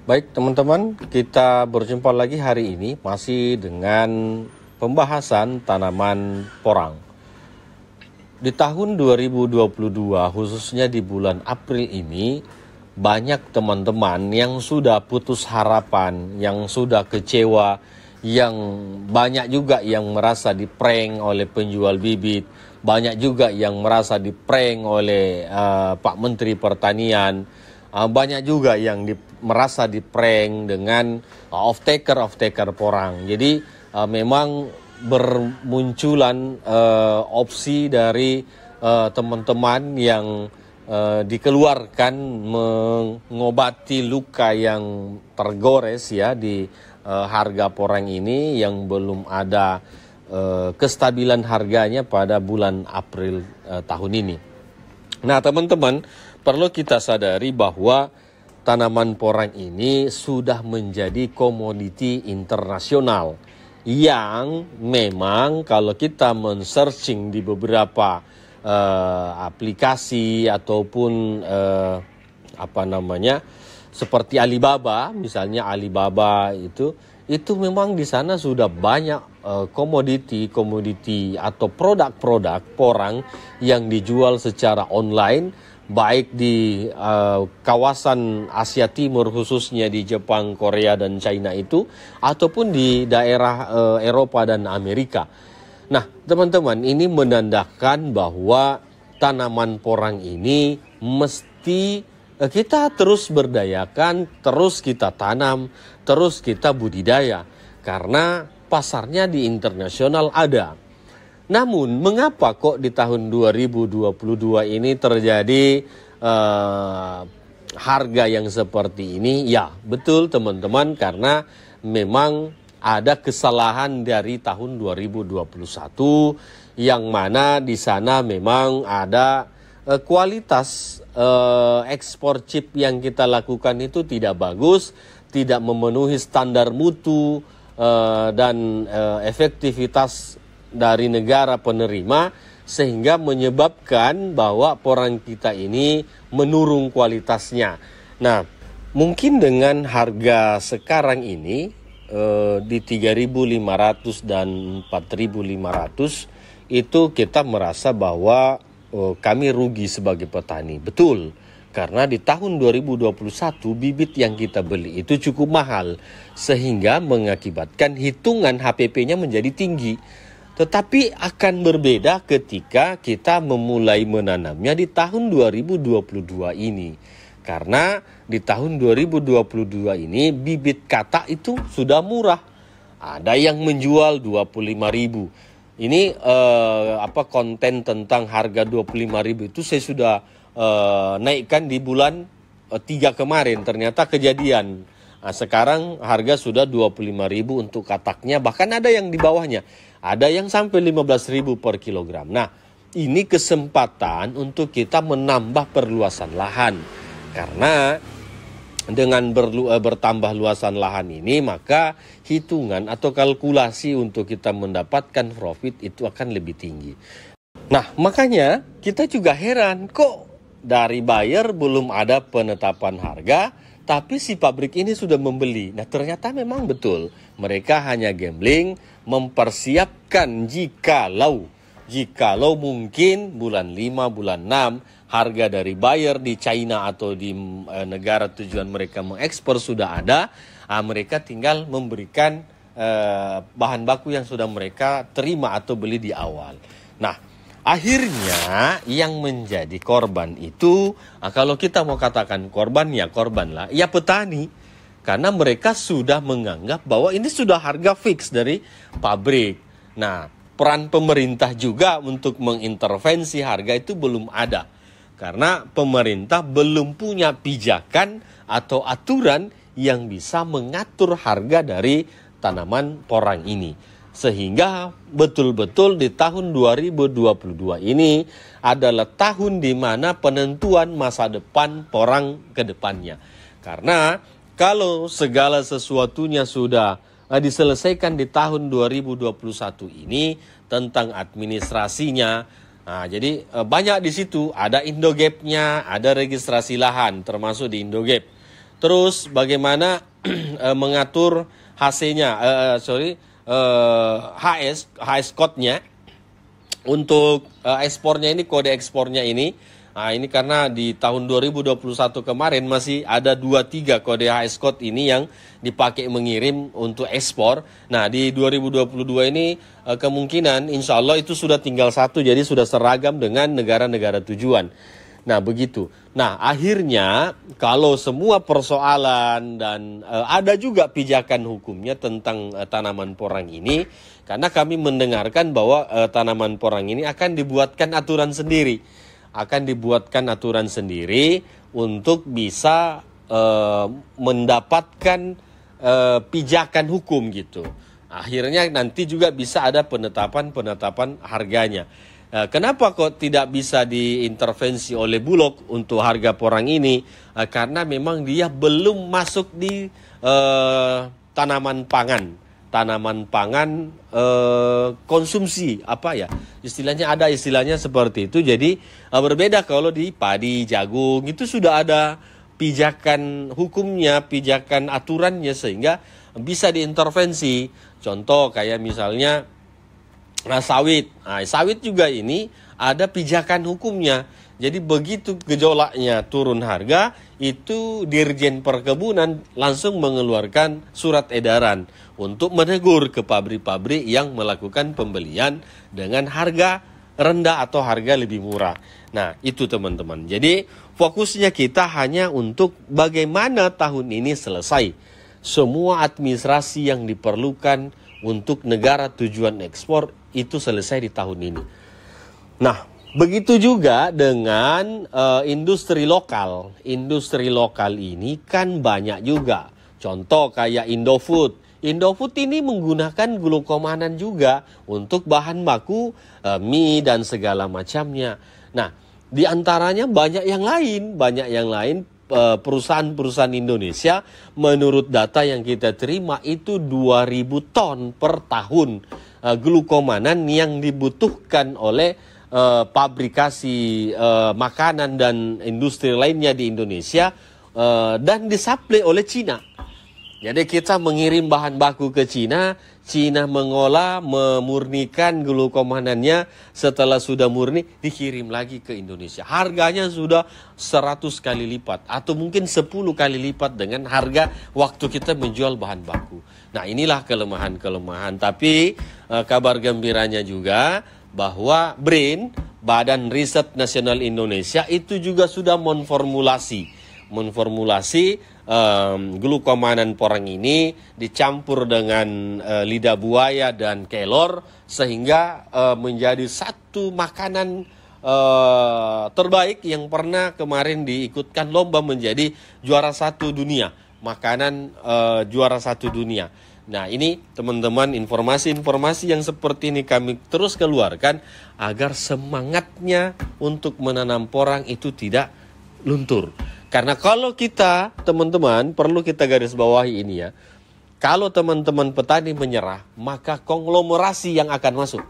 Baik teman-teman, kita berjumpa lagi hari ini masih dengan pembahasan tanaman porang. Di tahun 2022, khususnya di bulan April ini, banyak teman-teman yang sudah putus harapan, yang sudah kecewa, yang banyak juga yang merasa diprank oleh penjual bibit, banyak juga yang merasa diprank oleh Pak Menteri Pertanian, banyak juga yang merasa diprank dengan off-taker porang. Jadi memang bermunculan opsi dari teman-teman yang dikeluarkan mengobati luka yang tergores ya di harga porang ini yang belum ada kestabilan harganya pada bulan April tahun ini. Nah teman-teman, perlu kita sadari bahwa tanaman porang ini sudah menjadi komoditi internasional yang memang kalau kita men-searching di beberapa aplikasi ataupun seperti Alibaba, misalnya Alibaba itu memang di sana sudah banyak komoditi atau produk-produk porang yang dijual secara online, baik di kawasan Asia Timur khususnya di Jepang, Korea, dan China itu, ataupun di daerah Eropa dan Amerika. Nah, teman-teman, ini menandakan bahwa tanaman porang ini mesti kita terus berdayakan, terus kita tanam, terus kita budidaya, karena pasarnya di internasional ada. Namun, mengapa kok di tahun 2022 ini terjadi harga yang seperti ini? Ya, betul teman-teman, karena memang ada kesalahan dari tahun 2021 yang mana di sana memang ada kualitas ekspor chip yang kita lakukan itu tidak bagus, tidak memenuhi standar mutu dan efektivitas dari negara penerima, sehingga menyebabkan bahwa porang kita ini menurun kualitasnya. Nah, mungkin dengan harga sekarang ini di 3.500 dan 4.500 itu kita merasa bahwa kami rugi sebagai petani. Betul, karena di tahun 2021 bibit yang kita beli itu cukup mahal, sehingga mengakibatkan hitungan HPP-nya menjadi tinggi. Tetapi akan berbeda ketika kita memulai menanamnya di tahun 2022 ini. Karena di tahun 2022 ini bibit katak itu sudah murah. Ada yang menjual 25.000. Ini konten tentang harga 25.000 itu saya sudah naikkan di bulan 3 kemarin. Ternyata kejadian. Nah, sekarang harga sudah 25.000 untuk kataknya, bahkan ada yang di bawahnya. Ada yang sampai 15.000 per kilogram. Nah, ini kesempatan untuk kita menambah perluasan lahan. Karena dengan bertambah luasan lahan ini, maka hitungan atau kalkulasi untuk kita mendapatkan profit itu akan lebih tinggi. Nah, makanya kita juga heran, kok dari buyer belum ada penetapan harga, tapi si pabrik ini sudah membeli. Nah, ternyata memang betul. Mereka hanya gambling, mempersiapkan jikalau mungkin bulan 5, bulan 6, harga dari buyer di China atau di negara tujuan mereka mengekspor sudah ada, mereka tinggal memberikan bahan baku yang sudah mereka terima atau beli di awal. Nah, akhirnya yang menjadi korban itu, kalau kita mau katakan korban lah, ya petani. Karena mereka sudah menganggap bahwa ini sudah harga fix dari pabrik. Nah, peran pemerintah juga untuk mengintervensi harga itu belum ada. Karena pemerintah belum punya pijakan atau aturan yang bisa mengatur harga dari tanaman porang ini. Sehingga betul-betul di tahun 2022 ini adalah tahun di mana penentuan masa depan porang ke depannya. Karena kalau segala sesuatunya sudah diselesaikan di tahun 2021 ini tentang administrasinya, jadi banyak di situ, ada Indogap-nya, ada registrasi lahan termasuk di Indogap. terus bagaimana mengatur HC-nya, HS code-nya untuk ekspornya ini, kode ekspornya ini. Nah, ini karena di tahun 2021 kemarin masih ada 2-3 kode HS code ini yang dipakai mengirim untuk ekspor. Nah, di 2022 ini kemungkinan insya Allah itu sudah tinggal satu, jadi sudah seragam dengan negara-negara tujuan. Nah, begitu. Nah, akhirnya kalau semua persoalan dan ada juga pijakan hukumnya tentang tanaman porang ini, karena kami mendengarkan bahwa tanaman porang ini akan dibuatkan aturan sendiri. Untuk bisa mendapatkan pijakan hukum gitu. Akhirnya nanti juga bisa ada penetapan harganya. Kenapa kok tidak bisa diintervensi oleh Bulog untuk harga porang ini? Karena memang dia belum masuk di tanaman pangan konsumsi, istilahnya seperti itu. Jadi berbeda kalau di padi, jagung itu sudah ada pijakan hukumnya, pijakan aturannya sehingga bisa diintervensi. Contoh kayak misalnya sawit. Sawit juga ini ada pijakan hukumnya. Jadi begitu gejolaknya turun harga, itu Dirjen Perkebunan langsung mengeluarkan surat edaran untuk menegur ke pabrik-pabrik yang melakukan pembelian dengan harga rendah atau harga lebih murah. Nah, itu teman-teman. Jadi fokusnya kita hanya untuk bagaimana tahun ini selesai semua administrasi yang diperlukan untuk negara tujuan ekspor itu selesai di tahun ini. Nah, begitu juga dengan industri lokal. Industri lokal ini kan banyak juga. Contoh kayak Indofood. Indofood ini menggunakan glukomanan juga untuk bahan baku mie dan segala macamnya. Nah, di antaranya banyak yang lain perusahaan-perusahaan Indonesia menurut data yang kita terima itu 2.000 ton per tahun glukomanan yang dibutuhkan oleh pabrikasi makanan dan industri lainnya di Indonesia dan disuplai oleh Cina. Jadi kita mengirim bahan baku ke Cina, Cina mengolah, memurnikan glukomanannya, setelah sudah murni dikirim lagi ke Indonesia. Harganya sudah 100 kali lipat atau mungkin 10 kali lipat dengan harga waktu kita menjual bahan baku. Nah, inilah kelemahan-kelemahan. Tapi kabar gembiranya juga bahwa BRIN, Badan Riset Nasional Indonesia, itu juga sudah menformulasi glukomanan porang ini dicampur dengan lidah buaya dan kelor sehingga menjadi satu makanan terbaik yang pernah kemarin diikutkan lomba menjadi juara satu dunia, makanan juara satu dunia. Nah, ini teman-teman, informasi-informasi yang seperti ini kami terus keluarkan agar semangatnya untuk menanam porang itu tidak luntur. Karena kalau kita, teman-teman, perlu kita garis bawahi ini ya. Kalau teman-teman petani menyerah, maka konglomerasi yang akan masuk.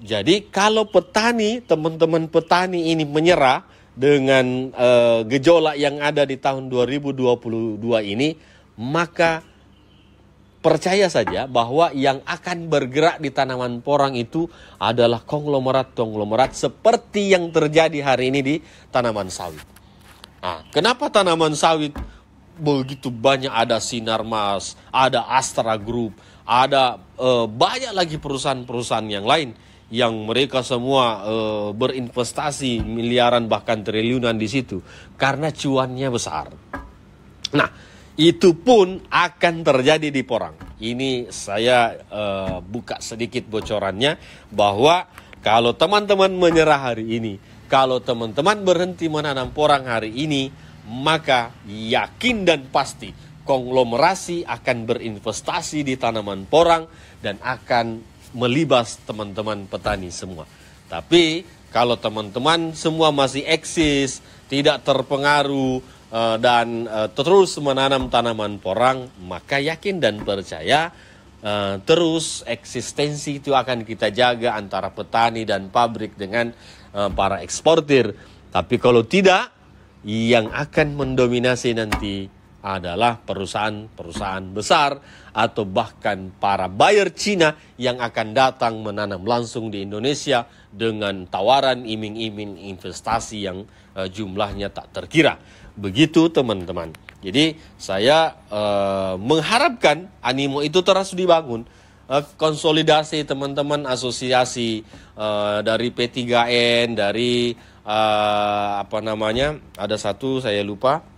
Jadi kalau teman-teman petani ini menyerah dengan gejolak yang ada di tahun 2022 ini, maka percaya saja bahwa yang akan bergerak di tanaman porang itu adalah konglomerat seperti yang terjadi hari ini di tanaman sawit. Nah, kenapa tanaman sawit begitu banyak? Ada Sinarmas, ada Astra Group, ada banyak lagi perusahaan-perusahaan yang lain yang mereka semua berinvestasi miliaran bahkan triliunan di situ karena cuannya besar. Nah, itu pun akan terjadi di porang. Ini saya buka sedikit bocorannya bahwa kalau teman-teman menyerah hari ini, kalau teman-teman berhenti menanam porang hari ini, maka yakin dan pasti konglomerasi akan berinvestasi di tanaman porang dan akan melibas teman-teman petani semua. Tapi kalau teman-teman semua masih eksis, tidak terpengaruh dan terus menanam tanaman porang, maka yakin dan percaya terus eksistensi itu akan kita jaga antara petani dan pabrik dengan para eksportir. Tapi kalau tidak, yang akan mendominasi nanti adalah perusahaan-perusahaan besar atau bahkan para buyer Cina yang akan datang menanam langsung di Indonesia dengan tawaran iming-iming investasi yang jumlahnya tak terkira. Begitu teman-teman. Jadi saya mengharapkan animo itu terus dibangun. Konsolidasi teman-teman asosiasi dari P3N, dari ada satu saya lupa.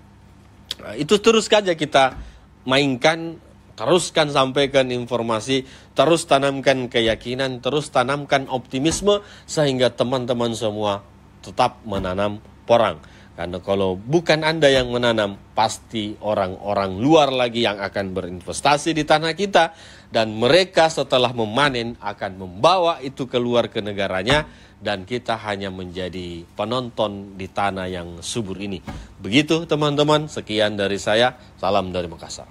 Itu terus saja kita mainkan, teruskan sampaikan informasi, terus tanamkan keyakinan, terus tanamkan optimisme sehingga teman-teman semua tetap menanam porang. Karena kalau bukan Anda yang menanam, pasti orang-orang luar lagi yang akan berinvestasi di tanah kita, dan mereka setelah memanen akan membawa itu keluar ke negaranya, dan kita hanya menjadi penonton di tanah yang subur ini. Begitu teman-teman, sekian dari saya, salam dari Makassar.